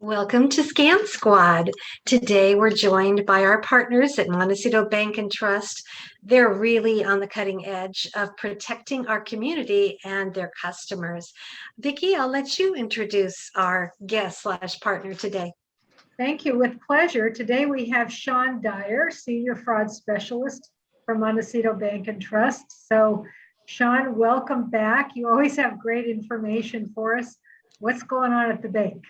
Welcome to Scam Squad. Today we're joined by our partners at Montecito Bank and Trust. They're really on the cutting edge of protecting our community and their customers. Vicki, I'll let you introduce our guest slash partner today. Thank you, with pleasure. Today we have Shawn Dyer, Senior Fraud Specialist from Montecito Bank and Trust. So Shawn, welcome back. You always have great information for us. What's going on at the bank?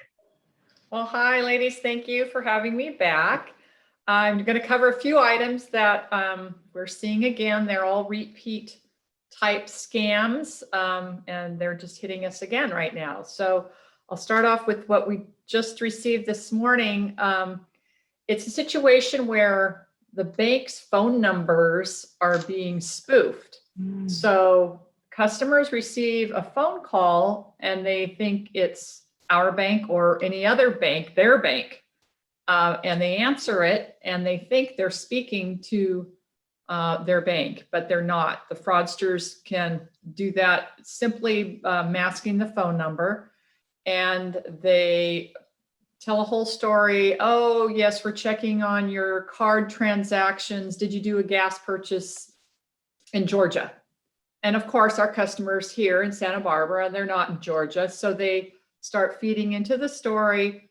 Well, hi, ladies. Thank you for having me back. I'm going to cover a few items that we're seeing again. They're all repeat type scams, and they're just hitting us again right now. So I'll start off with what we just received this morning. It's a situation where the bank's phone numbers are being spoofed. So customers receive a phone call and they think it's our bank or any other bank, their bank, and they answer it and they think they're speaking to their bank, but they're not. The fraudsters can do that simply masking the phone number, and they tell a whole story. Oh, yes, we're checking on your card transactions. Did you do a gas purchase in Georgia? And of course, our customers here in Santa Barbara, they're not in Georgia, so they start feeding into the story.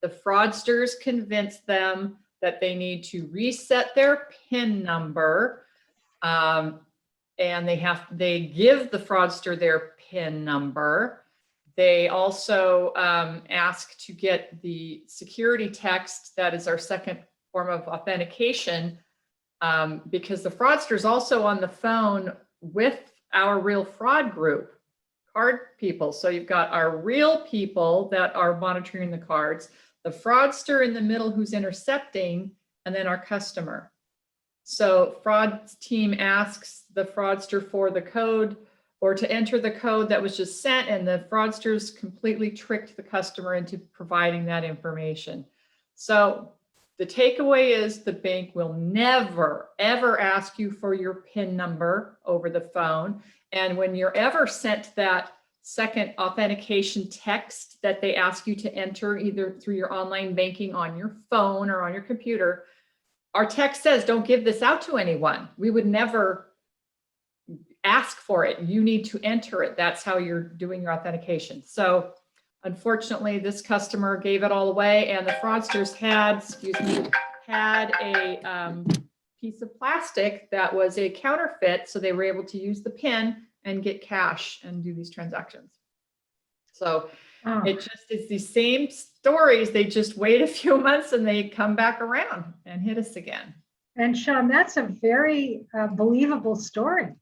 The fraudsters convince them that they need to reset their PIN number, and they give the fraudster their PIN number. They also ask to get the security text. That is our second form of authentication, because the fraudster is also on the phone with our real fraud group, card people. So you've got our real people that are monitoring the cards, the fraudster in the middle who's intercepting, and then our customer. So fraud team asks the fraudster for the code or to enter the code that was just sent, and the fraudsters completely tricked the customer into providing that information. So the takeaway is the bank will never, ever ask you for your PIN number over the phone. And when you're ever sent that second authentication text that they ask you to enter either through your online banking on your phone or on your computer, our text says, don't give this out to anyone. We would never ask for it. You need to enter it. That's how you're doing your authentication. So unfortunately, this customer gave it all away, and the fraudsters had a piece of plastic that was a counterfeit. So they were able to use the PIN and get cash and do these transactions. So it just is the same stories. They just wait a few months and they come back around and hit us again. And Shawn, that's a very believable story.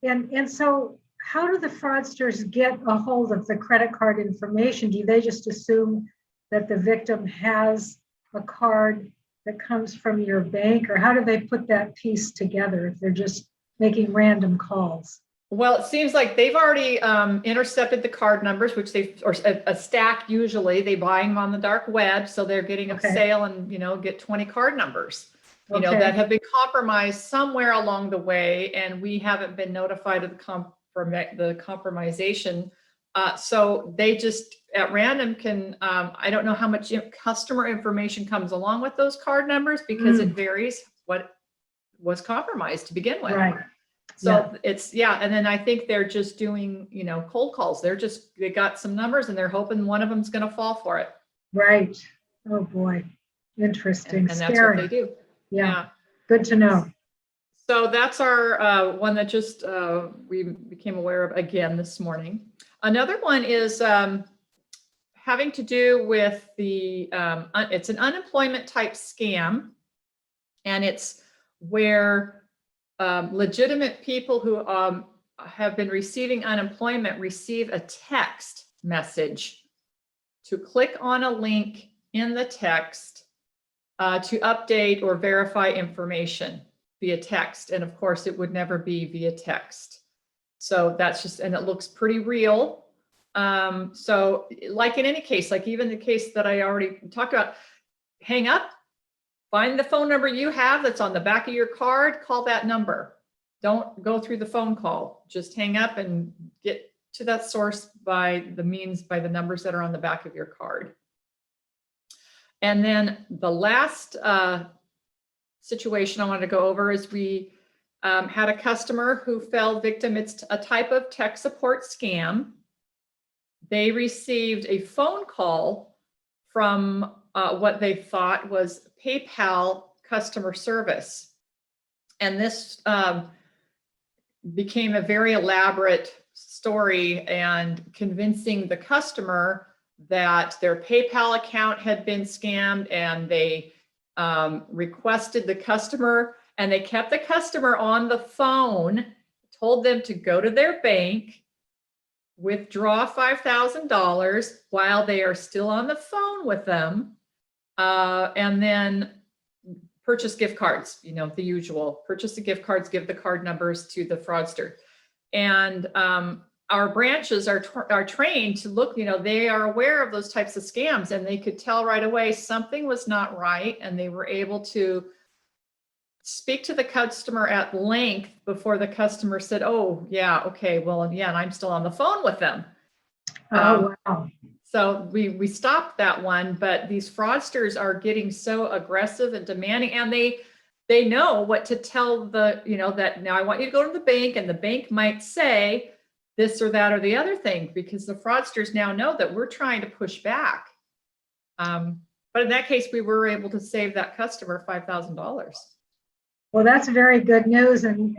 And so how do the fraudsters get a hold of the credit card information? Do they just assume that the victim has a card that comes from your bank, or how do they put that piece together if they're just making random calls? Well, it seems like they've already intercepted the card numbers, which or a stack usually. They buy them on the dark web, so they're getting a sale and get 20 card numbers, that have been compromised somewhere along the way, and we haven't been notified of the compromisation. So they just at random can. I don't know how much customer information comes along with those card numbers because it varies what was compromised to begin with. Right. So it's, and then I think they're just doing, cold calls. They got some numbers and they're hoping one of them's going to fall for it. Right. Oh boy. Interesting. And that's what they do. Yeah. Good to know. So that's our one that just we became aware of again this morning. Another one is having to do with it's an unemployment type scam. And it's where legitimate people who have been receiving unemployment receive a text message to click on a link in the text to update or verify information via text. And of course, it would never be via text. So that's just, and it looks pretty real. So like in any case, like even the case that I already talked about, hang up. Find the phone number you have that's on the back of your card, call that number. Don't go through the phone call. Just hang up and get to that source by the numbers that are on the back of your card. And then the last situation I wanted to go over is we had a customer who fell victim. It's a type of tech support scam. They received a phone call from what they thought was PayPal customer service. And this became a very elaborate story and convincing the customer that their PayPal account had been scammed, and they requested the customer, and they kept the customer on the phone, told them to go to their bank, withdraw $5,000 while they are still on the phone with them, and then purchase gift cards, the usual, purchase the gift cards, give the card numbers to the fraudster. And our branches are trained to look, they are aware of those types of scams, and they could tell right away something was not right. And they were able to speak to the customer at length before the customer said, oh yeah, okay, well, yeah, and I'm still on the phone with them. Oh, wow. So we stopped that one, but these fraudsters are getting so aggressive and demanding, and they know what to tell the, that now I want you to go to the bank, and the bank might say this or that or the other thing, because the fraudsters now know that we're trying to push back. But in that case, we were able to save that customer $5,000. Well, that's very good news and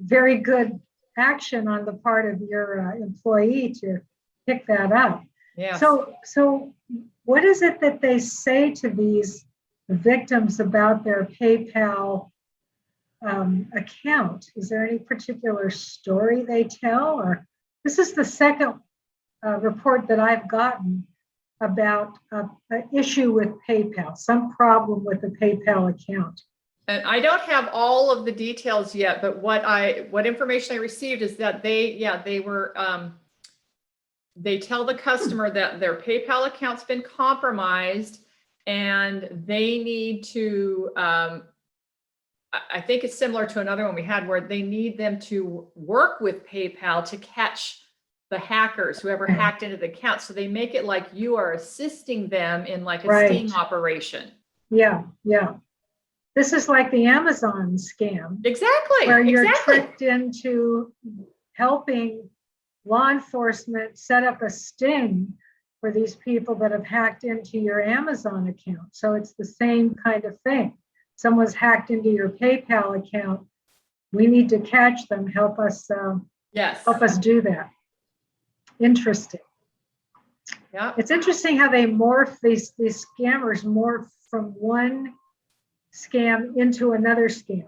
very good action on the part of your employee to pick that up. Yeah. So what is it that they say to these victims about their PayPal account? Is there any particular story they tell? Or this is the second report that I've gotten about an issue with PayPal, some problem with the PayPal account. And I don't have all of the details yet, but what information I received is that they were they tell the customer that their PayPal account's been compromised, and they need to, I think it's similar to another one we had, where they need them to work with PayPal to catch the hackers, whoever hacked into the account. So they make it like you are assisting them in like a sting operation. Yeah. This is like the Amazon scam. Exactly. Where you're tricked into helping law enforcement set up a sting for these people that have hacked into your Amazon account. So it's the same kind of thing. Someone's hacked into your PayPal account. We need to catch them. Help us do that. Interesting. Yeah. It's interesting how they morph, these scammers morph from one scam into another scam.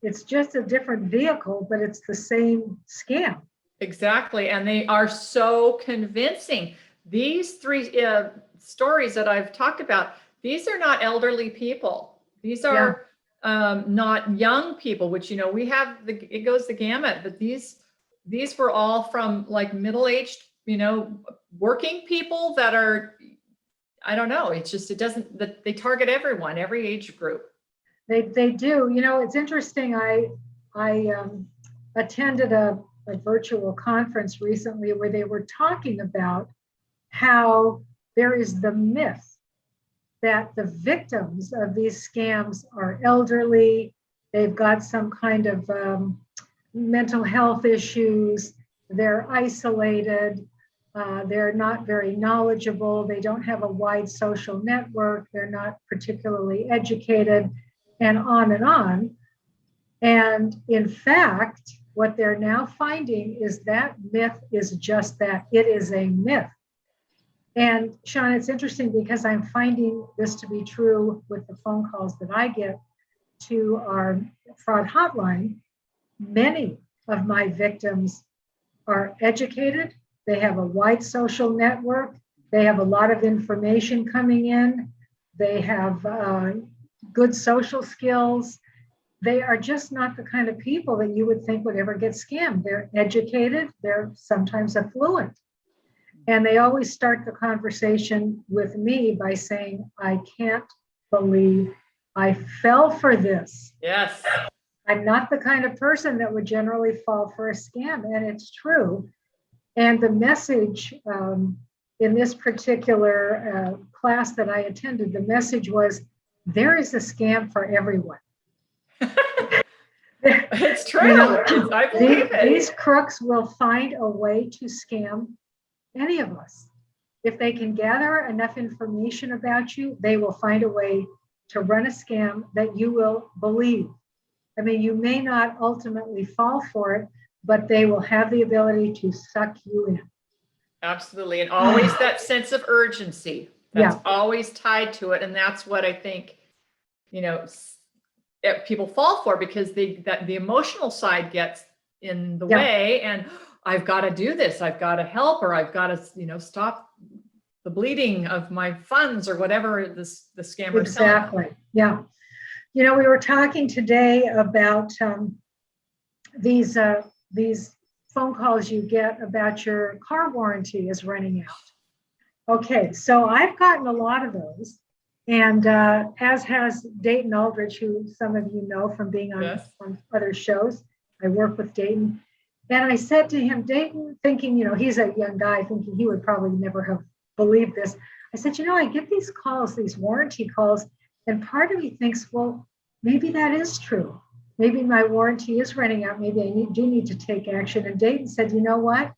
It's just a different vehicle, but it's the same scam. Exactly. And they are so convincing. These three stories that I've talked about, these are not elderly people. These are not young people, which, we have, it goes the gamut, but these were all from like middle-aged, working people that are, I don't know. It's just, that they target everyone, every age group. They do. It's interesting. I attended a virtual conference recently where they were talking about how there is the myth that the victims of these scams are elderly. They've got some kind of mental health issues. They're isolated. They're not very knowledgeable. They don't have a wide social network. They're not particularly educated, and on and on. And in fact, what they're now finding is that myth is just that. It is a myth. And Shawn, it's interesting because I'm finding this to be true with the phone calls that I get to our fraud hotline. Many of my victims are educated. They have a wide social network. They have a lot of information coming in. They have good social skills. They are just not the kind of people that you would think would ever get scammed. They're educated. They're sometimes affluent. And they always start the conversation with me by saying, I can't believe I fell for this. Yes. I'm not the kind of person that would generally fall for a scam. And it's true. And the message in this particular class that I attended, the message was, there is a scam for everyone. It's true. You know, I believe it. these crooks will find a way to scam any of us. If they can gather enough information about you, they will find a way to run a scam that you will believe. I mean, you may not ultimately fall for it, but they will have the ability to suck you in. Absolutely. And always that sense of urgency. That's Yeah. always tied to it. And that's what I think, people fall for, because the emotional side gets in the way, and I've got to do this. I've got to help, or I've got to, stop the bleeding of my funds, or whatever the scammer is telling. Exactly. Yeah. We were talking today about these phone calls you get about your car warranty is running out. Okay, so I've gotten a lot of those, and as has Dayton Aldrich, who some of you know from being on other shows. I work with Dayton, and I said to him, Dayton, thinking, he's a young guy, thinking he would probably never have believed this. I said, I get these calls, these warranty calls, and part of me thinks, well, maybe that is true. Maybe my warranty is running out. Maybe I do need to take action. And Dayton said, you know what?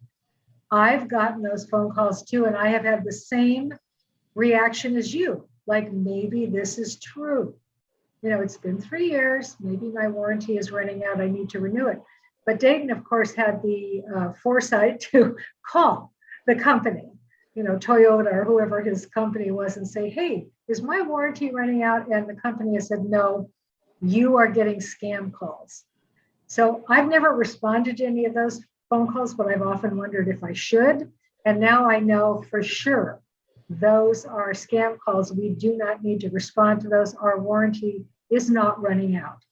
I've gotten those phone calls too, and I have had the same reaction as you. Like, maybe this is true. It's been 3 years. Maybe my warranty is running out. I need to renew it. But Dayton, of course, had the foresight to call the company, Toyota or whoever his company was, and say, hey, is my warranty running out? And the company has said, no, you are getting scam calls. So I've never responded to any of those phone calls, but I've often wondered if I should. And now I know for sure those are scam calls. We do not need to respond to those. Our warranty is not running out.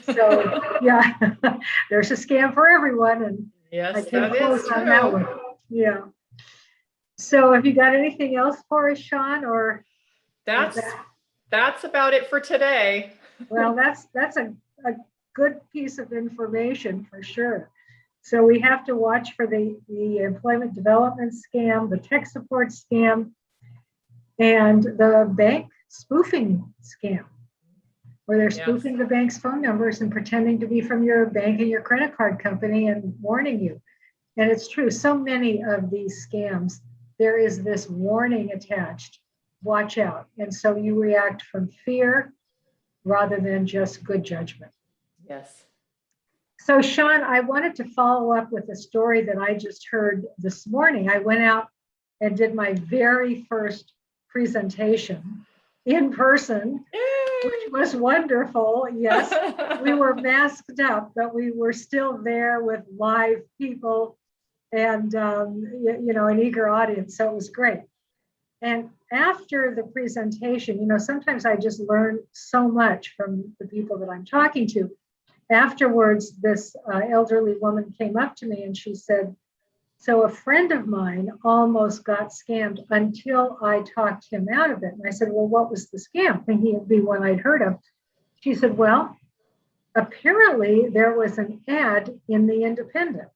So yeah, there's a scam for everyone. And yes, I can that close is on true. that one. Yeah. So have you got anything else for us, Shawn? Or that's about it for today. Well, that's a good piece of information for sure. So we have to watch for the employment development scam, the tech support scam, and the bank spoofing scam, where they're spoofing the bank's phone numbers and pretending to be from your bank and your credit card company and warning you. And it's true, so many of these scams, there is this warning attached, watch out. And so you react from fear rather than just good judgment. Yes. So Shawn, I wanted to follow up with a story that I just heard this morning. I went out and did my very first presentation in person, which was wonderful. Yes, we were masked up, but we were still there with live people and, an eager audience. So it was great. And after the presentation, sometimes I just learn so much from the people that I'm talking to. Afterwards, this elderly woman came up to me and she said, so a friend of mine almost got scammed until I talked him out of it. And I said, well, what was the scam? Thinking it'd be one I'd heard of. She said, well, apparently there was an ad in the Independent.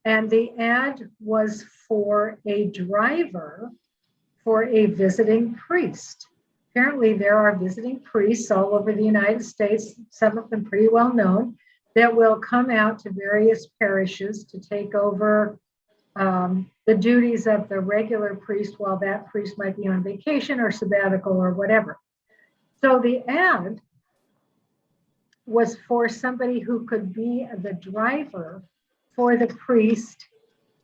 And the ad was for a driver for a visiting priest. Apparently there are visiting priests all over the United States, some of them pretty well known, that will come out to various parishes to take over the duties of the regular priest while that priest might be on vacation or sabbatical or whatever. So the ad was for somebody who could be the driver for the priest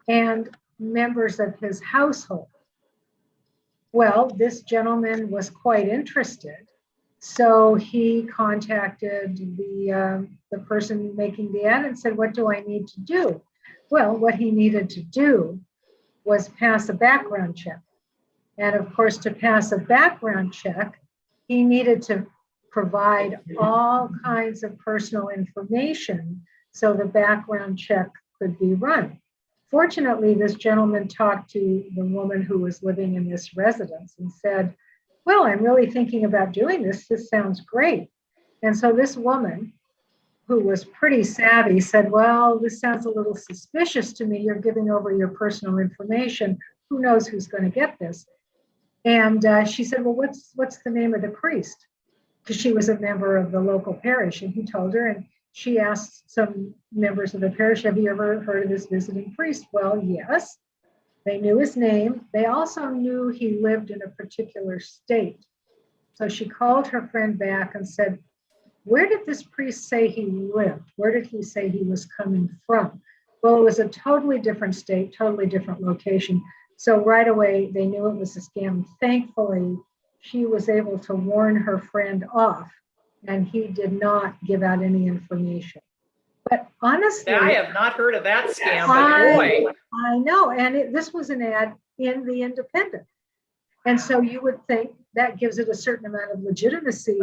and members of his household. Well, this gentleman was quite interested, so he contacted the person making the ad and said, what do I need to do? Well, what he needed to do was pass a background check. And of course, to pass a background check, he needed to provide all kinds of personal information so the background check could be run. Fortunately, this gentleman talked to the woman who was living in this residence and said, well, I'm really thinking about doing this. This sounds great. And so this woman, who was pretty savvy, said, well, this sounds a little suspicious to me. You're giving over your personal information. who knows who's going to get this? And she said, well, what's the name of the priest? Because she was a member of the local parish. And he told her, and she asked some members of the parish, have you ever heard of this visiting priest? Well, yes. They knew his name. They also knew he lived in a particular state. So she called her friend back and said, where did this priest say he lived? Where did he say he was coming from? Well, it was a totally different state, totally different location. So right away, they knew it was a scam. Thankfully, she was able to warn her friend off, and he did not give out any information. But honestly, I have not heard of that scam, but boy. I know. And this was an ad in the Independent. And so you would think that gives it a certain amount of legitimacy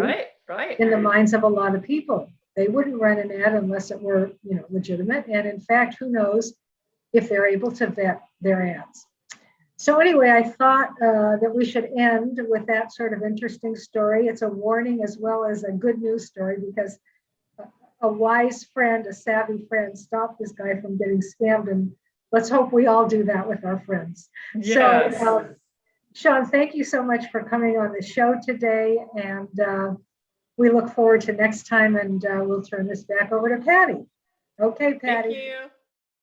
in the minds of a lot of people. They wouldn't run an ad unless it were, legitimate. And in fact, who knows if they're able to vet their ads. So anyway, I thought that we should end with that sort of interesting story. It's a warning as well as a good news story, because a wise friend, a savvy friend, stopped this guy from getting scammed. And let's hope we all do that with our friends. Yes. So, Shawn, thank you so much for coming on the show today. And we look forward to next time. And we'll turn this back over to Patti. Okay, Patti. Thank you.